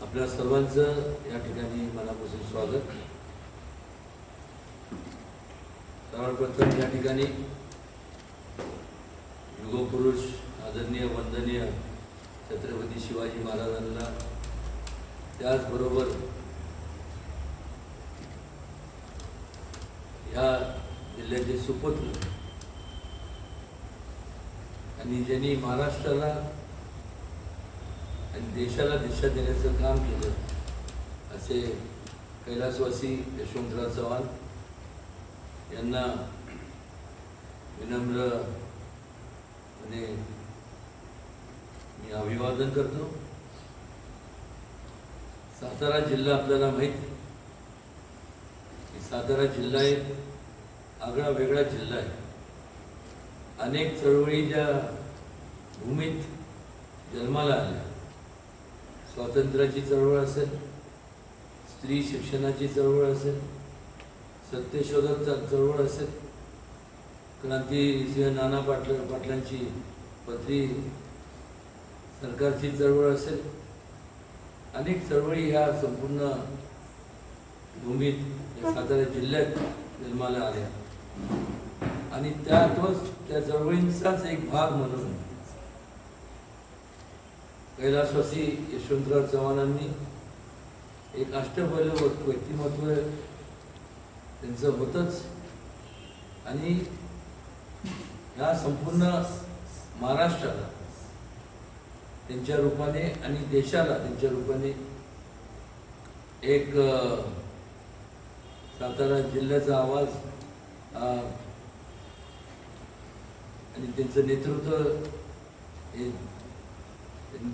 आपल्या सर्वांचं या ठिकाणी मनापासून स्वागत। सर्वप्रथम या ठिकाणी युगपुरुष आदरणीय वंदनीय छत्रपती शिवाजी महाराजांना, त्याचबरोबर या जिल्ह्याचे सुपुत्र आणि ज्यांनी महाराष्ट्राला आणि देशाला दिशा देण्याचं काम केलं असे कैलासवासी यशवंतराव चव्हाण यांना विनम्रपणे मी अभिवादन करतो। सातारा जिल्हा आपल्याला माहिती आहे की सातारा जिल्हा एक आगळा वेगळा जिल्हा आहे। अनेक चळवळी ज्या भूमीत जन्माला आल्या, स्वातंत्र्याची चळवळ असेल, स्त्री शिक्षणाची चळवळ असेल, सत्यशोधक चळवळ असेल, क्रांतिसिंह नाना पाटलांची पत्री सरकारची चळवळ असेल, अनेक चळवळी ह्या संपूर्ण भूमीत या सातारा जिल्ह्यात जन्माला आल्या आणि त्या चळवळींचाच एक भाग म्हणून कैलासवासी यशवंतराव चव्हाणांनी एक अष्टपैलू व्यक्तिमत्व त्यांचं होतंच आणि या संपूर्ण महाराष्ट्राला त्यांच्या रूपाने आणि देशाला त्यांच्या रूपाने एक सातारा जिल्ह्याचा आवाज आणि त्यांचं नेतृत्व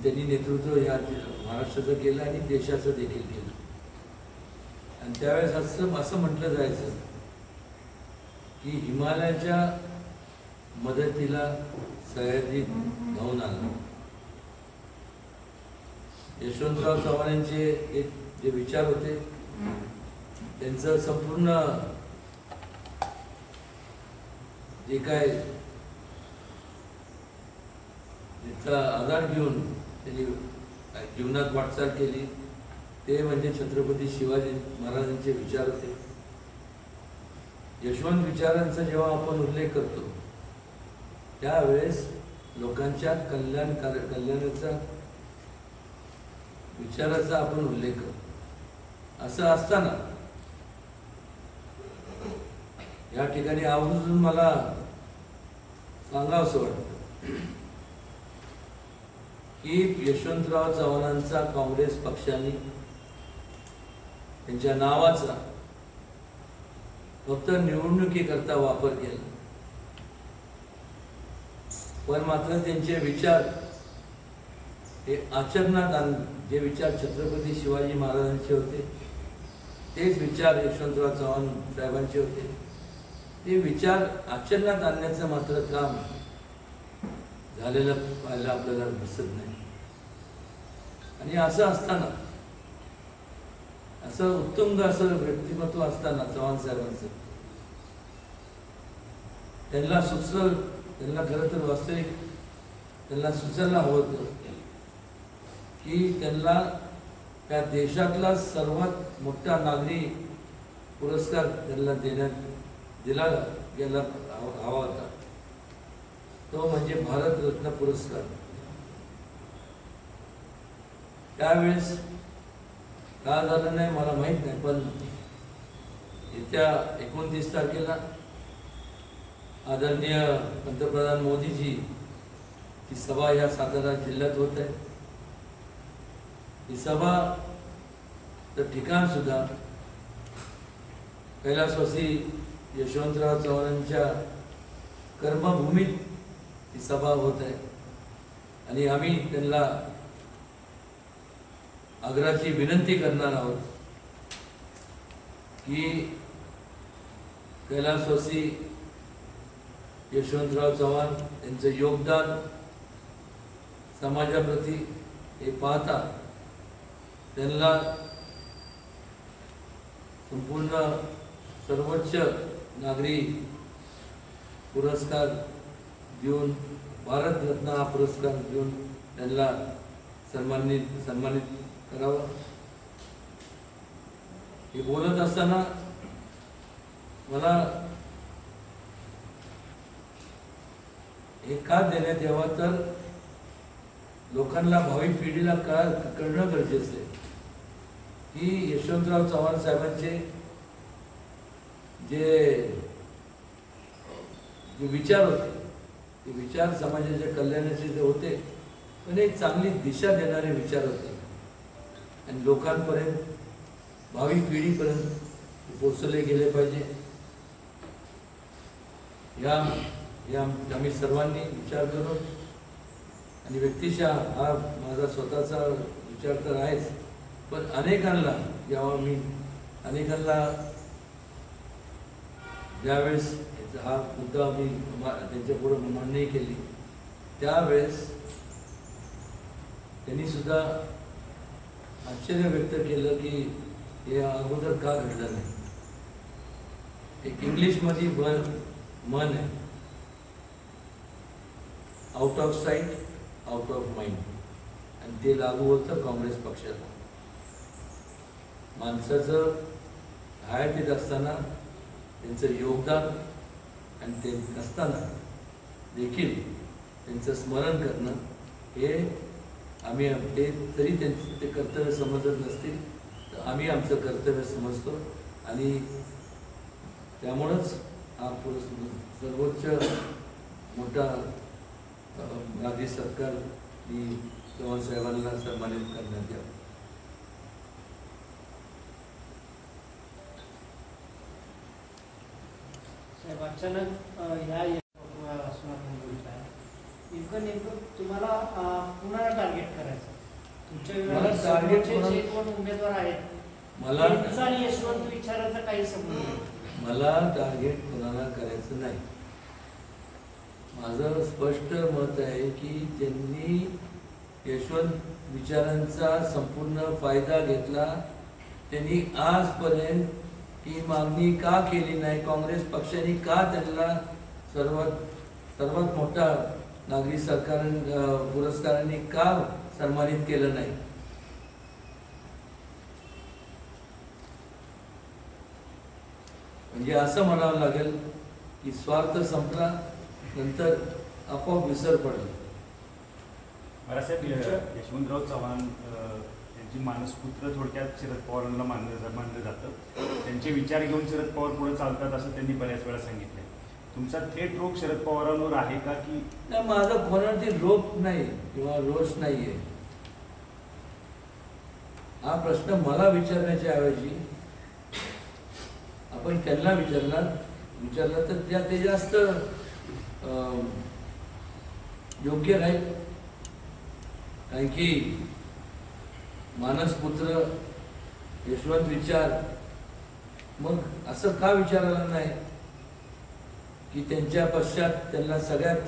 त्यांनी नेतृत्व या महाराष्ट्राचं केलं आणि देशाचं देखील केलं। आणि त्यावेळेस असं म्हटलं जायचं की हिमालयाच्या मदतीला सह्याद्री धावून आला। यशवंतराव चव्हाणांचे जे विचार होते, त्यांचं संपूर्ण जे काय त्याचा आधार घेऊन त्यांनी जीवनात वाटचाल केली ते म्हणजे छत्रपती शिवाजी महाराजांचे विचार होते। यशवंत विचारांचा जेव्हा आपण उल्लेख करतो त्यावेळेस लोकांच्या कल्याणाचा विचाराचा आपण उल्लेख करतो। असं असताना या ठिकाणी आवर्जून मला सांगावंसं वाटतं की यशवंतराव चव्हाणांचा काँग्रेस पक्षाने त्यांच्या नावाचा फक्त निवडणुकीकरता वापर केला, पण मात्र त्यांचे विचार हे आचरणात आणले। जे विचार छत्रपती शिवाजी महाराजांचे होते तेच विचार यशवंतराव चव्हाण साहेबांचे होते। ते विचार आचरणात आणण्याचं मात्र काम झालेलं पाहायला आपल्याला दिसत नाही। आणि असं असताना, असं उत्तुंग असं व्यक्तिमत्व असताना चव्हाण साहेबांचं त्यांना खरं तर वास्तविक त्यांना सुचायला हवं होतं की त्यांना त्या देशातला सर्वात मोठा नागरी पुरस्कार त्यांना दिला गेला हवा होता, तो म्हणजे भारतरत्न पुरस्कार। त्यावेळेस का झालं नाही मला माहीत नाही, पण येत्या 29 तारखेला आदरणीय पंतप्रधान मोदीजी ची सभा या सातारा जिल्ह्यात होत आहे। ही सभा तर ठिकाण सुद्धा कैलासवासी यशवंतराव चव्हाणांच्या कर्मभूमीत ही सभा होत आहे आणि आम्ही त्यांना आग्रहाची विनंती करणार आहोत की कैलासवासी यशवंतराव चव्हाण यांचं योगदान समाजाप्रती हे पाहता त्यांना संपूर्ण सर्वोच्च नागरी पुरस्कार देऊन, भारतरत्न हा पुरस्कार देऊन त्यांना सन्मानित करावं. हे बोलत असताना मला हे का देण्यात यावं तर लोकांना, भावी पिढीला कळणं गरजेचं आहे की यशवंतराव चव्हाण साहेबांचे जे विचार होते ते विचार समाजाच्या कल्याणाचे जे होते, पण एक चांगली दिशा देणारे विचार होते आणि लोकांपर्यंत, भावी पिढीपर्यंत पोचवले गेले पाहिजे. या आम्ही सर्वांनी विचार करू. आणि व्यक्तिशः हा माझा स्वतःचा विचार तर आहेच, पण अनेकांना ज्यावेळेस हा मुद्दा मी त्यांच्यापुढे मांडणी केली त्यावेळेस त्यांनी सुद्धा आश्चर्य व्यक्त केलं की हे अगोदर का घडलं नाही. एक इंग्लिशमध्ये म्हण आहे, out of site out of mind, आणि ते लागू होतं काँग्रेस पक्षाला. माणसाचं हयातीत असताना त्यांचं योगदान आणि ते नसताना देखील त्यांचं स्मरण करणं हे आम्ही तरी त्यांचं ते कर्तव्य समजत नसतील तर आम्ही आमचं कर्तव्य समजतो. आणि त्यामुळंच हा सर्वोच्च मोठा नागरी सत्कार ही चव्हाण साहेबांना सन्मानित करण्यात यावं. साहेब, अचानक ह्या नेमकं तुम्हाला कुणाला टार्गेट करायचं? तुमच्या उमेदवार आहेत मला आणि यशवंत विचारांचा काही संबंध नाही. मला टार्गेट कुणाला करायचं नाही. माझं स्पष्ट मत आहे की त्यांनी यशवंत विचारांचा संपूर्ण फायदा घेतला. त्यांनी आजपर्यंत ही मागणी का केली नाही? काँग्रेस पक्षाने का त्यांना सर्वात मोठा नागरी पुरस्कारांनी का सन्मानित केलं नाही? म्हणजे असं म्हणावं लागेल की स्वार्थ संपला, नंतर आपोआप विसर पडला. बाळासाहेब, यशवंतराव चव्हाण यांची मानसपुत्र थोडक्यात शरद पवारांना मानलं जातं. त्यांचे विचार घेऊन शरद पवार पुढे चालतात असं त्यांनी बऱ्याच वेळा सांगितलं. तुमचा थेट रोग शरद पवारांवर आहे का? की नाही, माझा कोणावरती रोग नाही किंवा रोष नाहीये. हा प्रश्न मला विचारण्याच्या ऐवजी आपण त्यांना विचारला तर ते जास्त योग्य राहील. कारण की मानसपुत्र यशवंत विचार, मग असं का विचारायला नाही की त्यांच्या पश्चात त्यांना सगळ्यात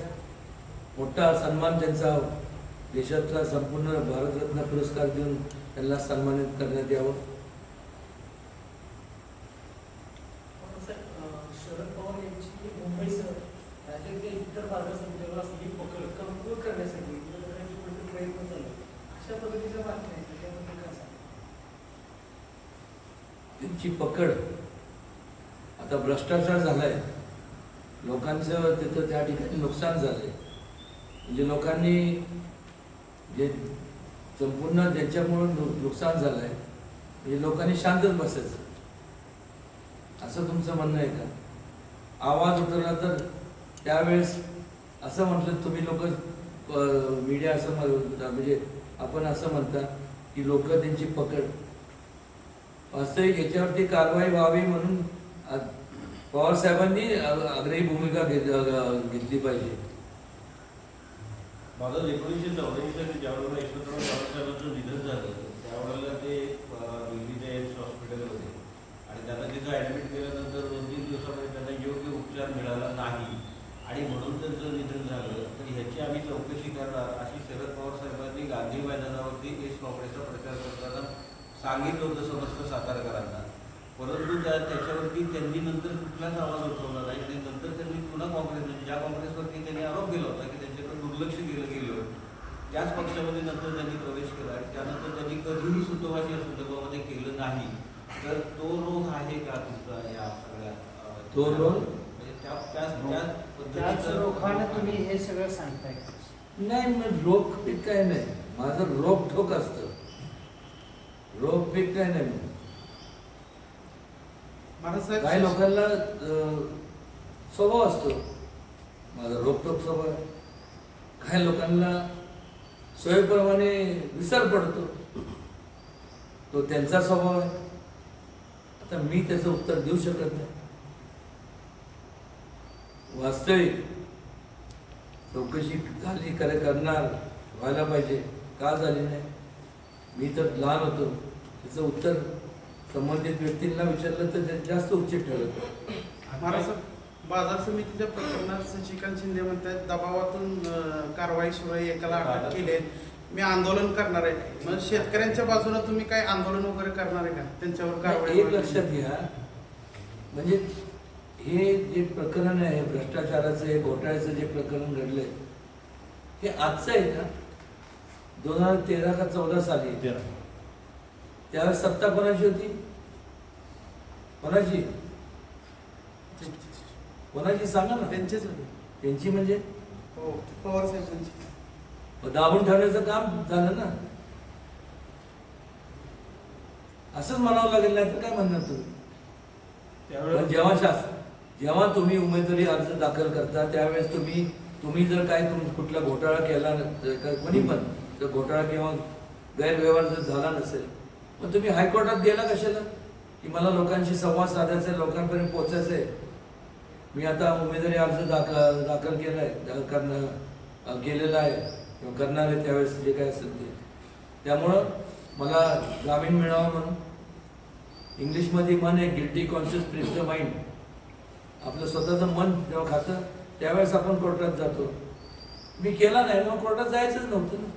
मोठा सन्मान त्यांचा देशातला संपूर्ण भारतरत्न पुरस्कार देऊन त्यांना सन्मानित करण्यात यावं. शरद पवार यांची मुंबईसह राज्यातल्या इतर भागासंदर्भात असलेली पकड कमकुवत करण्यासाठी प्रयत्न चालू, अशा पद्धतीच्या बातम्या आहेत. त्याबद्दल काय सांगा? त्यांची पकड, आता भ्रष्टाचार झालाय, लोकांचं तिथं त्या ठिकाणी नुकसान झालंय. म्हणजे लोकांनी जे संपूर्ण ज्यांच्यामुळं नुकसान झालंय म्हणजे लोकांनी शांतच बसायचं असं तुमचं म्हणणं आहे का? आवाज उठवला तर त्यावेळेस असं म्हटलं तुम्ही लोक, मीडिया असं म्हणजे आपण असं म्हणता की लोक त्यांची पकड, वास्तविक याच्यावरती कारवाई व्हावी म्हणून पवार साहेबांनी आग्रही भूमिका घेतली पाहिजे. माझं 1984 साली ज्यावेळेला यशवंतराव चव्हाण साहेबांचं निधन झालं त्यावेळेला ते दिल्लीच्या एम्स हॉस्पिटल होते आणि त्यांना तिथं ॲडमिट केल्यानंतर 2-3 दिवसामध्ये त्यांना योग्य उपचार मिळाला नाही आणि म्हणून त्यांचं निधन झालं. तर ह्याची आम्ही चौकशी करणार अशी शरद पवार साहेबांनी गांधी मैदानावरती एस काँग्रेसचा प्रचार करताना सांगितलं होतं समस्त सातारकरांना. परंतु त्याच्यावरती त्यांनी नंतर कुठलाच आवाज उठवला नाही आणि नंतर त्यांनी पुन्हा काँग्रेस, म्हणजे ज्या काँग्रेसवरती त्यांनी आरोप केला होता की त्यांच्याकडे दुर्लक्ष केलं गेलं, त्याच पक्षामध्ये नंतर त्यांनी प्रवेश केला आणि त्यानंतर त्यांनी कधीही सुतोवाची संदर्भामध्ये केलं नाही, तर तो रोग आहे का तुमचा या सगळ्या तो रोग म्हणजे त्याच पद्धतीचं रोगानं तुम्ही हे सगळं सांगताय? नाही, मग रोग पीक काय नाही, माझं रोग ठोक असतं, रोग पीक काय नाही. काही लोकांना स्वभाव असतो, माझा रोखोक स्वभाव आहे. काही लोकांना सोयीप्रमाणे विसर पडतो, तो त्यांचा स्वभाव आहे. आता मी त्याचं उत्तर देऊ शकत नाही. वास्तविक चौकशी झाली करणार व्हायला पाहिजे, का झाली नाही? मी तर लहान होतो, त्याचं उत्तर संबंधित व्यक्तींना विचारलं तर ते जास्त उचित ठरत. महाराज, बाजार समितीच्या प्रकरणात शशिकांत शिंदे म्हणतात दबावातून कारवाई सुरू आहे, एकाला अटक केली आहे, मी आंदोलन करणार आहे. मग शेतकऱ्यांच्या बाजूला तुम्ही काय आंदोलन वगैरे करणार आहे का? त्यांच्यावर कारवाई एक लक्षात घ्या, म्हणजे हे जे प्रकरण आहे भ्रष्टाचाराचं, हे घोटाळ्याचं जे प्रकरण घडलंय हे आजचं आहे का? 2013 का 14 साली त्यावेळेस सत्ता कोणाची होती? कोणाची कोणाची सांगा ना. त्यांचेच होते. त्यांची म्हणजे हो, पवार साहेबांची. दाबून ठेवण्याचं काम झालं ना, असंच म्हणावं लागेल, नाही तर काय म्हणणार तुम्ही? जेव्हा तुम्ही उमेदवारी अर्ज दाखल करता त्यावेळेस तुम्ही जर काय कुठला घोटाळा केला, कोणी पण जर घोटाळा किंवा गैरव्यवहार जर झाला नसेल, मग तुम्ही हायकोर्टात गेला कशाला? की मला लोकांशी संवाद साधायचा आहे, लोकांपर्यंत पोहोचायचं आहे, मी आता उमेदवारी अर्ज दाखल केलेला आहे किंवा करणार आहे, त्यावेळेस जे काय असेल ते. त्यामुळं मला जामीन मिळावा म्हणून, इंग्लिशमध्ये मन आहे guilty conscious freeze the mind. आपलं स्वतःचं मन जेव्हा खातं त्यावेळेस आपण कोर्टात जातो. मी केला नाही, मग कोर्टात जायचंच नव्हतं ना.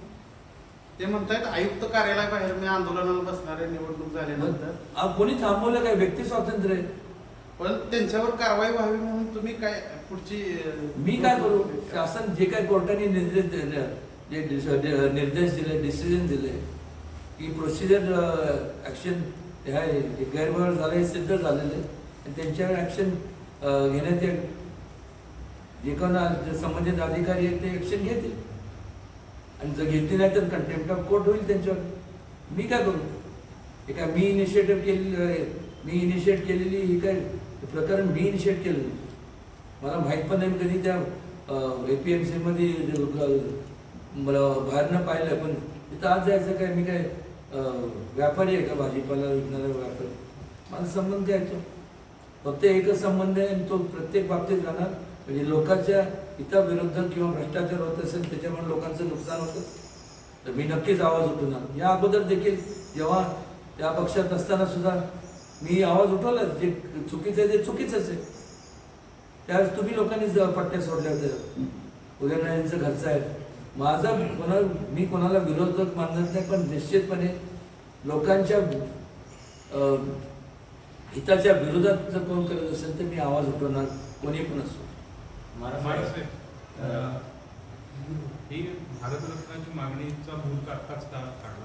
ते म्हणतात आयुक्त कार्यालयाबाहेर मी आंदोलनाला बसणार आहे निवडणूक झाल्यानंतर. कोणी थांबवलं काय? व्यक्ती स्वातंत्र्य आहे. पण त्यांच्यावर कारवाई व्हावी म्हणून तुम्ही काय पुढची मी काय करू? शासन जे काही कोर्टाने निर्देश दिले, डिसिजन दिले की प्रोसिजर ऍक्शन गैरव्यवहार झाला हे सिद्ध झालेलं आहे आणि त्यांच्यावर ऍक्शन घेण्यात येईल. जे कोण संबंधित अधिकारी आहेत ते ऍक्शन घेतील आणि जर घेतली नाही तर कंटेम्प्ट ऑफ कोर्ट होईल त्यांच्यावर. मी काय करू? हे काय मी इनिशिएट केलेली ही काय प्रकरण मी इनिशिएट केलेलं, मला माहीत पण नाही. कधी त्या APMC मध्ये मला बाहेरनं पाहिलं, पण तिथं आज जायचं काय? मी काय व्यापारी आहे का? भाजीपाला विकणारा व्यापारी? माझा संबंध काय तो? फक्त एकच संबंध आहे आणि तो प्रत्येक बाबतीत राहणार, म्हणजे लोकांच्या हिताविरुद्ध किंवा भ्रष्टाचार होत असेल त्याच्यामुळे लोकांचं नुकसान होतं तर मी नक्कीच आवाज उठवणार. या अगोदर देखील जेव्हा त्या पक्षात असताना सुद्धा मी आवाज उठवला, जे चुकीचं आहे ते चुकीचंच आहे. त्यावेळेस तुम्ही लोकांनी पट्ट्या सोडल्या होत्या, उदयनारायणचं घरचं आहे. मी कोणाला विरोधक मानत नाही, पण निश्चितपणे लोकांच्या हिताच्या विरोधात जर कोण करत असेल तर मी आवाज उठवणार, कोणी पण असो. ही भारतरत्नाची मागणीचा भूत आत्ताच का काढला?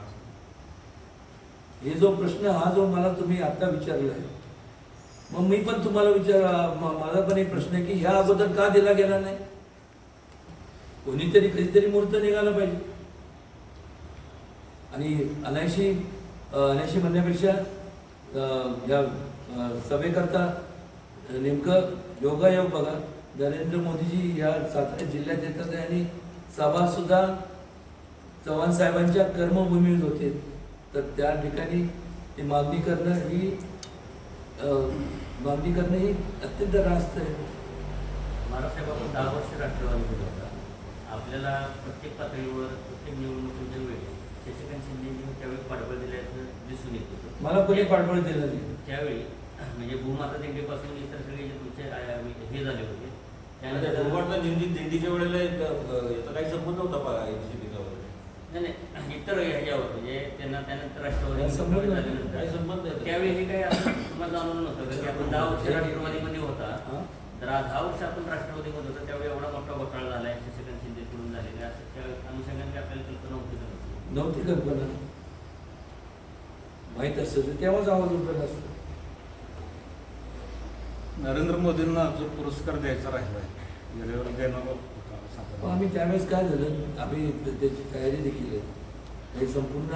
हे जो प्रश्न जो मला तुम्ही आता विचारला आहे, मग मी पण तुम्हाला माझा पण एक प्रश्न आहे की ह्या अगोदर का दिला गेला नाही? कोणीतरी कधीतरी मुहूर्त निघाला पाहिजे. आणि अनायशी म्हणण्यापेक्षा या सभेकरता नेमकं योगायोग बघा, नरेंद्र मोदीजी या सातारा जिल्ह्यात येतात आणि सभा सुद्धा चव्हाण साहेबांच्या कर्मभूमीत होते, तर त्या ठिकाणी ती मागणी करणं ही अत्यंत रास्त आहे. महाराष्ट्रात आपण 10 वर्ष राष्ट्रवादी होता. आपल्याला प्रत्येक पातळीवर प्रत्येक निवडणुकीच्या वेळी शशिकांत शिंदेंनी त्यावेळी पाठबळ दिल्याचं दिसून येत होतं. मला कोणी पाठबळ दिलं नाही त्यावेळी, म्हणजे भूमाता दिंडीपासून इतर सगळे जे तुमचे हे झाले होते त्यानंतर दिंडीच्या वेळेला याचा काही संबंध होता का? नाही, इतर ह्याच्यावर म्हणजे त्यानंतर राष्ट्रवादी संबंध त्यावेळी हे काही असं तुम्हाला जाणवलं नव्हतं की आपण 10 वर्ष राष्ट्रवादीमध्ये होता, 10 वर्ष आपण राष्ट्रवादीमध्ये होता, त्यावेळी एवढा मोठा घोटाळा झाला आहे शशिकांत शिंदेकडून झालेला लागले असं त्या अनुषंगाने आपल्याला कल्पना होती का नव्हती? नव्हती कल्पना. माहीत असतं तर तेव्हाच आवाज उठला असतो. नरेंद्र मोदींना जो पुरस्कार द्यायचा राहिलाय वेळेवर देणार होता मग आम्ही त्यावेळेस काय झालं, आम्ही त्याची तयारी देखील आहे. हे संपूर्ण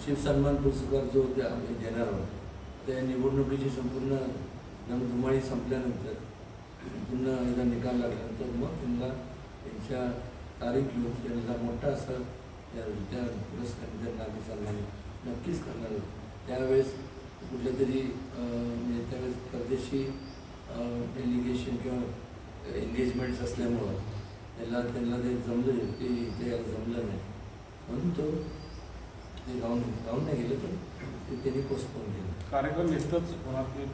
शिवसन्मान पुरस्कार जो आम्ही देणार आहोत त्या निवडणुकीची संपूर्ण धुमाळी संपल्यानंतर पुन्हा एकदा निकाल लागल्यानंतर मग त्यांना त्यांच्या तारीख घेऊन त्यांना मोठा असा त्या पुरस्कार त्यांना आम्ही सन्मान नक्कीच करणार आहोत. त्यावेळेस कुठल्या तरी म्हणजे त्यावेळेस परदेशी डेलिगेशन किंवा एंगेजमेंट्स असल्यामुळं त्यांना ते जमलं ते इथे जमलं नाही म्हणून तो ते राहून नाही गेलं तर ते त्यांनी पोस्टपोन केलं. कार्यक्रम इथंच होणार की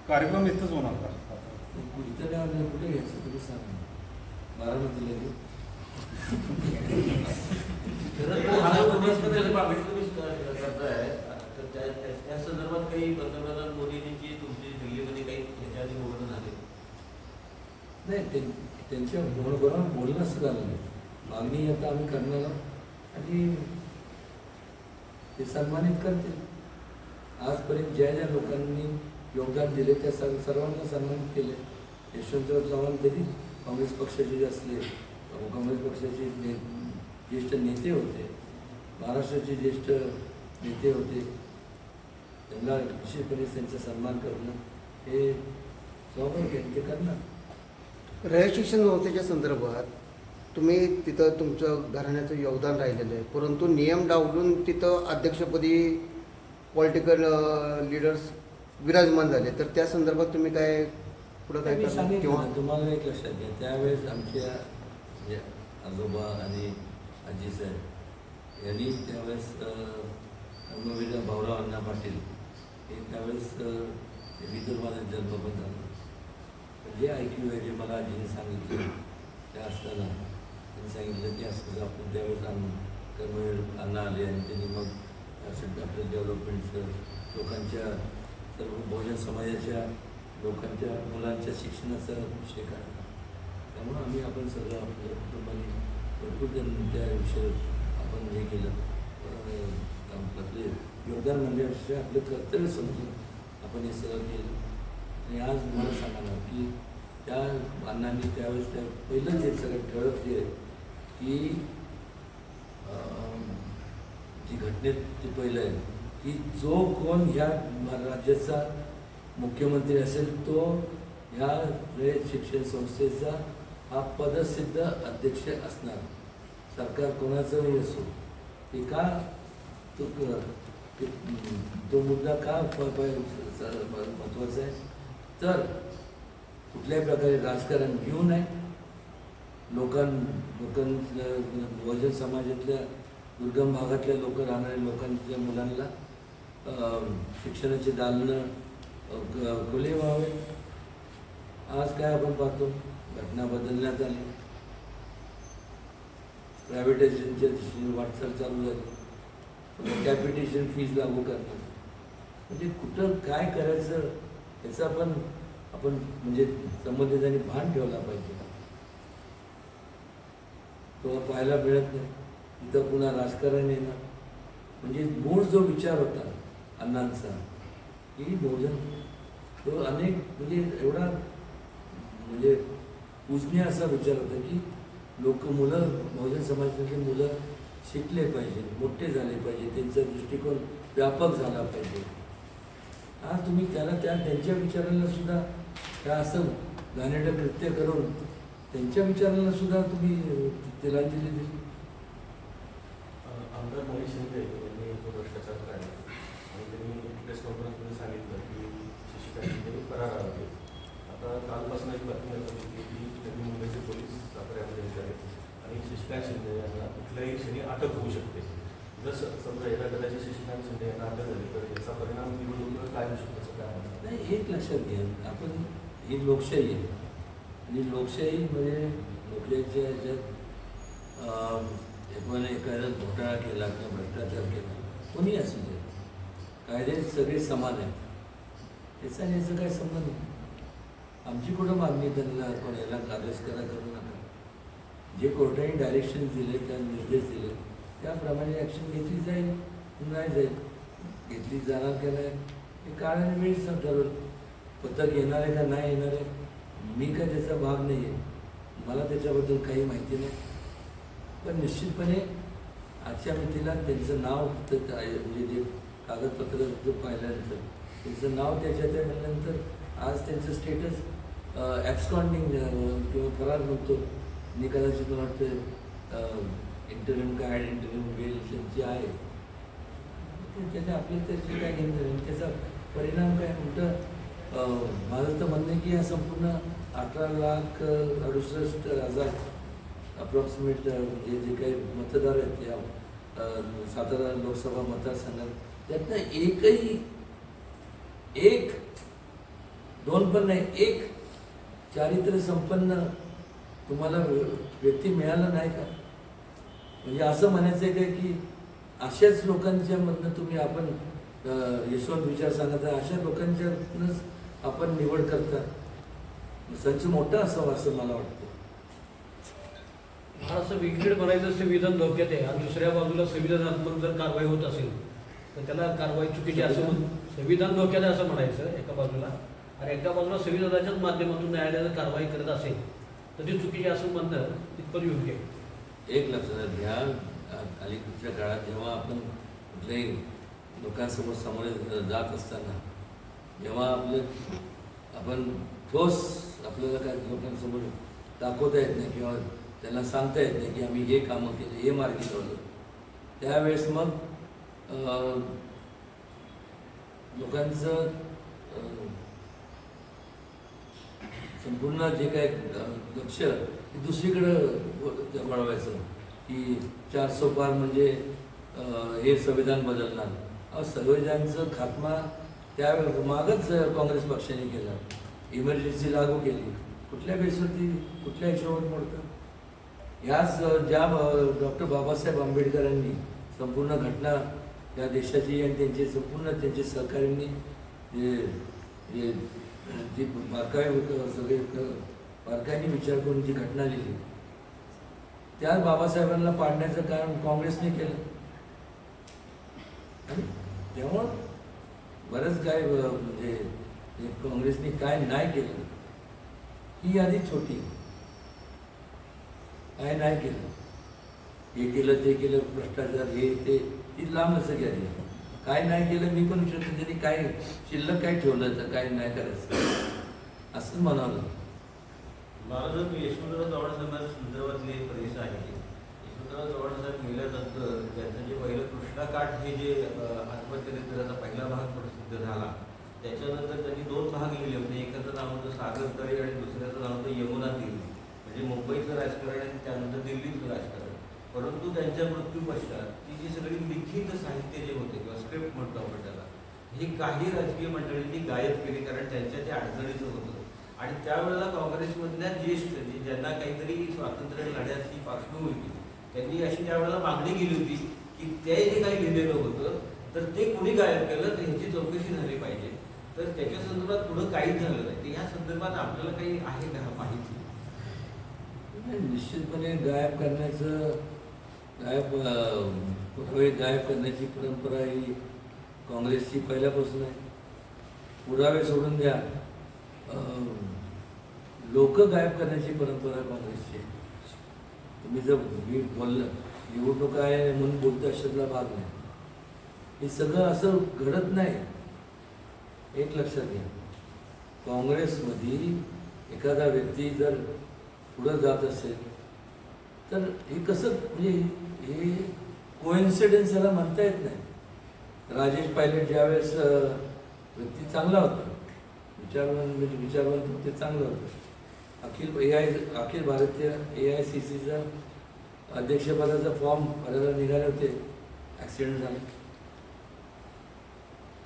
कार्यक्रम इथंच होणार का? इथं काय कुठे घ्यायचं तुम्ही सांगा. बारामतीला घेऊ. त्या संदर्भात काही पंतप्रधान मोदींची तुमची दिल्लीमध्ये काही ह्याच्या आधी बोलणं झाले? नाही, त्यांच्या बरोबर बोलणं असं झालं नाही. मागणी आता आम्ही करणार आहोत आणि ते सन्मानित करतील. आजपर्यंत ज्या ज्या लोकांनी योगदान दिले त्या सर्वांना सन्मानित केले. यशवंतराव चव्हाण तरी काँग्रेस पक्षाचे असले, काँग्रेस पक्षाचे ज्येष्ठ नेते होते, महाराष्ट्राचे ज्येष्ठ नेते होते, त्यांना विशेषपणे त्यांचा सन्मान करणं हे स्वाभाविक आहे, ते करणार. रयत शिक्षण संस्थेच्या संदर्भात तुम्ही तिथं तुमचं घराण्याचं योगदान राहिलेलं आहे, परंतु नियम डावलून तिथं अध्यक्षपदी पॉलिटिकल लीडर्स विराजमान झाले, तर त्या संदर्भात तुम्ही काय पुढं काय करणार? सांगितलं किंवा ना, तुम्हाला एक लक्षात घ्या, त्यावेळेस आमच्या म्हणजे आजोबा आणि आजी साहेब यांनी त्यावेळेस धर्मवीर भाऊराव अण्णा पाटील हे त्यावेळेस विदर्भात जन्म पण झाला. जे ऐकू आहे जे मला आजीने सांगितलं त्या असताना त्यांनी सांगितलं की असं आपण त्यावेळेस धर्मवीर अण्णा आले आणि त्यांनी मग आपल्या डेव्हलपमेंटचं लोकांच्या सर्व बहुजन समाजाच्या लोकांच्या मुलांच्या शिक्षणाचा विषय काढला. त्यामुळं आपण सगळं आपल्या कुटुंबाने भरपूर त्या विषयात आपण हे केलं. आपले योगदान म्हणजे आपलं कर्तव्य समजून आपण हे सगळं केलं. आणि आज मला सांगा ना की त्या अण्णांनी त्यावेळेस त्या पहिलंच हे सगळं ठळक जे आहे की जी घटनेत ते पहिलं आहे की जो कोण ह्या राज्याचा मुख्यमंत्री असेल तो ह्या रयत शिक्षण संस्थेचा हा पदसिद्ध अध्यक्ष असणार. सरकार कोणाचंही असो ते का तो मुद्दा का महत्त्वाचा आहे तर कुठल्याही प्रकारे राजकारण घेऊ नये. बहुजन समाजातल्या दुर्गम भागातल्या लोक राहणाऱ्या लोकांच्या मुलांना शिक्षणाचे दालनं खुले व्हावे. आज काय आपण पाहतो घटना बदलण्यात आली, प्रायव्हेटायझेशनच्या दिशेने वाटचाल चालू झाली, कॅपिटेशन फीज लागू करणार. म्हणजे कुठं काय करायचं याचा पण आपण म्हणजे संबंधितांनी भान ठेवला पाहिजे. तो पाहायला मिळत नाही. इथं पुन्हा राजकारण येणार. म्हणजे मूळ जो विचार होता अण्णांचा की बहुजन तो अनेक म्हणजे एवढा म्हणजे पूजनीय असा विचार होता की मुलं बहुजन समाजातले मुलं शिकले पाहिजे, मोठे झाले पाहिजे, त्यांचा दृष्टिकोन व्यापक झाला पाहिजे. आज तुम्ही त्यांच्या विचारांना सुद्धा काय असं घाणेरडं कृत्य करून त्यांच्या विचारांना सुद्धा तुम्ही तिलांजली दिली. आमदार महेश शिंदे यांनी तो भ्रष्टाचार काढला आणि त्यांनी प्रेस कॉन्फरन्समध्ये सांगितलं की शशिकांत शिंदे फरार आहोत. आता कालपासून एक बातमी होती की त्यांनी मुंबईचे पोलीस साताऱ्यामध्ये विचारले आणि शशिकांत शिंदे यांना कुठल्याही क्षणी अटक होऊ शकते. जर समजा एका कदाचित शशिकांत शिंदे यांना अटक झाली तर याचा परिणाम निवडणुकीवर काय होऊ शकतो असं काय म्हणतात? नाही, एक लक्षात घ्या, आपण ही लोकशाही आहे आणि लोकशाही म्हणजे लोकशाहीच्या ह्याच्यात एखादा घोटाळा केला किंवा भ्रष्टाचार केला कोणी असू दे, कायदे सगळे समान आहेत. त्याचा आणि याचा काय संबंध नाही. आमची कुठं मागणी त्यांना कोण याला अरेस्ट करू नका. जे कोर्टाने डायरेक्शन दिले, त्या निर्देश दिले त्याप्रमाणे ॲक्शन घेतली जाईल, नाही जाईल, घेतली जाणार का नाही हे काळाने वेळीच ठरवलं. पथक येणार आहे का नाही येणार आहे मी काय त्याचा भाग नाही आहे, मला त्याच्याबद्दल काही माहिती नाही. पण निश्चितपणे आजच्या मितीला त्यांचं नाव म्हणजे जे कागदपत्र पाहिल्यानंतर त्यांचं नाव त्याच्यात आहे म्हणल्यानंतर आज त्यांचं स्टेटस ॲब्स्कॉन्डिंग किंवा फरार म्हणतो निकालाची मला वाटतं इंटरव्ह्यू काय इंटरव्ह्यू बेल त्यांची आहे, त्याने आपल्या त्याची काय घेणं त्याचा परिणाम काय म्हणतं. माझं तर म्हणणं आहे की या संपूर्ण 18,68,000 अप्रॉक्सिमेट म्हणजे जे काही मतदार आहेत या सातारा लोकसभा मतदारसंघात त्यातनं एक दोन पण नाही, एक चारित्र्य संपन्न तुम्हाला व्यक्ती मिळाला नाही का? म्हणजे असं म्हणायचं आहे का की अशाच लोकांच्या मधनं तुम्ही आपण यशवंत विचार सांगता, अशा लोकांच्यातूनच आपण निवड करता, संच मोठा असावा असं मला वाटतं. असं वेगळीकडे बनायचं संविधान धोक्यात आहे आणि दुसऱ्या बाजूला संविधानात्मक जर कारवाई होत असेल तर त्याला कारवाई चुकीची असं संविधान धोक्यात आहे असं म्हणायचं एका बाजूला, आणि एका बाजूला संविधानाच्याच माध्यमातून न्यायालयानं कारवाई करत असेल तर ती चुकीची असं म्हणणं तितपत योग्य आहे. एक लक्षात घ्या, अलीकडच्या काळात जेव्हा आपण कुठल्याही लोकांसमोर सामोरे जात असताना जेव्हा आपण ठोस आपल्याला काय लोकांसमोर दाखवता येत नाही किंवा त्यांना सांगता येत नाही की आम्ही हे कामं केले, हे मार्गी लावलं, त्यावेळेस मग लोकांचं संपूर्ण जे काय लक्ष दुसरीकडं वळवायचं की 400 पार म्हणजे हे संविधान बदलणार. संविधानाचं खात्मा त्या मागच काँग्रेस पक्षाने केला, इमर्जन्सी लागू केली, कुठल्या बेसवरती कुठल्या हिशोबात मोडतं. ह्याच ज्या डॉक्टर बाबासाहेब आंबेडकरांनी संपूर्ण घटना या देशाची आणि त्यांचे संपूर्ण त्यांचे सहकाऱ्यांनी जे जी बारकाई सगळे बारकाईने विचार करून जी घटना लिहिली त्या बाबासाहेबांना पाडण्याचं काम काँग्रेसने केलं. आणि तेव्हा बरंच काय म्हणजे काँग्रेसने काय नाही केलं ही यादी छोटी, काय नाही केलं, हे केलं ते केलं, भ्रष्टाचार हे ते ती लांब असं यादी. काय नाही केलं मी पण विचारतो त्यांनी काय शिल्लक काय ठेवलं तर काय नाही करायचं असंच म्हणावं. मला जर यशवंतराव चव्हाण साहेबांच्या संदर्भातली एक प्रदेश आहे, यशवंतराव चव्हाण साहेब गेल्यानंतर त्यांचं जे पहिलं कृष्णाकाठ हे जे आत्मचरित्राचा पहिला भाग प्रसिद्ध झाला त्याच्यानंतर त्यांनी 2 भाग लिहिले होते. एकाचं नाव होतं सागर तळे आणि दुसऱ्याचं नाव होतं यमुना दिल्ली, म्हणजे मुंबईचं राजकारण आणि त्यानंतर दिल्लीचं राजकारण. परंतु त्यांच्या मृत्यू पश्चात ती जी सगळी लिखित साहित्य जे होते किंवा स्क्रिप्ट म्हणतो आपण त्याला, हे काही राजकीय मंडळींनी गायब केली कारण त्यांच्या ते अडचणीचं होतं. आणि त्यावेळेला काँग्रेसमधल्या ज्येष्ठ ज्यांना काहीतरी स्वातंत्र्य लढ्याची पार्श्वभूमी होती त्यांनी अशी त्यावेळेला मागणी केली होती की ते जे काही लिहिलेलं होतं तर ते कुणी गायब केलं तर ह्याची चौकशी झाली पाहिजे. तर त्याच्या संदर्भात पुढं काहीच झालं नाही. तर ह्या संदर्भात आपल्याला काही आहे का माहिती? निश्चितपणे गायब करण्याची परंपरा ही काँग्रेसची पहिल्यापासून आहे. पुरावे सोडून द्या, लोक गायब करण्याची परंपरा काँग्रेसची आहे. तुम्ही जर मी बोललं निवडणूक आहे म्हणून बोलतो अशातला भाग नाही, हे सगळं असं घडत नाही. एक लक्षात घ्या, काँग्रेसमध्ये एखादा व्यक्ती जर पुढं जात असेल तर हे कसं म्हणजे हे कोइन्सिडन्स याला म्हणता येत नाही. राजेश पायलट ज्यावेळेस व्यक्ती चांगला होता, विचारवंत ते चांगलं होतं. अखिल भारतीय AICCचा अध्यक्षपदाचा फॉर्म भरायला निघाले होते, ॲक्सिडेंट झाला.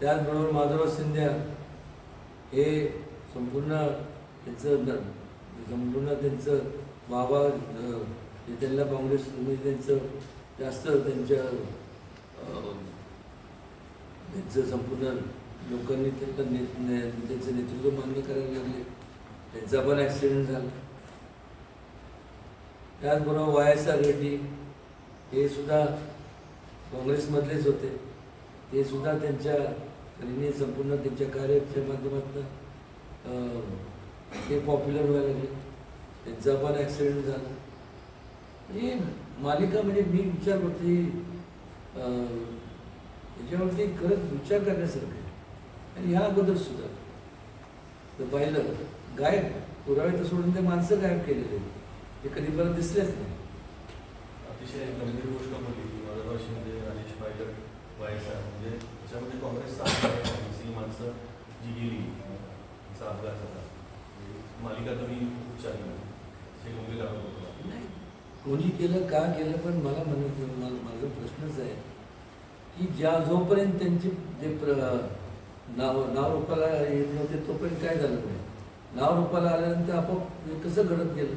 त्याचबरोबर माधवराव सिंधिया हे संपूर्ण त्यांचं बाबा त्यांना काँग्रेस त्यांचं जास्त त्यांचं संपूर्ण लोकांनी त्यांचं नेतृत्व मान्य करायला लागले, त्यांचा पण ॲक्सिडेंट झाला. त्याचबरोबर YSR रेड्डी हे सुद्धा काँग्रेसमधलेच होते. ते सुद्धा त्यांच्या परीने संपूर्ण त्यांच्या कार्याच्या माध्यमातून ते पॉप्युलर व्हायला लागले. त्यांचा पण ॲक्सिडेंट झाला. ही मालिका म्हणजे मी विचार करतो त्याच्यावरती खरंच विचार करण्यासारखं आहे. आणि ह्या अगोदर सुद्धा तर पाहिलं गायब पुरावे तर सोडून ते माणसं गायब केलेले ते कधी परत दिसलेच नाही. अतिशय गंभीर गोष्ट बोलली की माधवराव शिंदे, राजेश पायलट, YSR म्हणजे त्याच्यामध्ये काँग्रेसचा माणसं जी गेली तिचा अपघात झाला. मालिका तुम्ही खूप छान हे गंभीर होतं नाही कोणी केलं का केलं पण मला माझा प्रश्नच आहे की जोपर्यंत त्यांची जे नाव रूपाला येत नव्हते तोपर्यंत काय झालं नाही. नाव रूपाला आल्यानंतर आपोआप कसं घडत गेलं.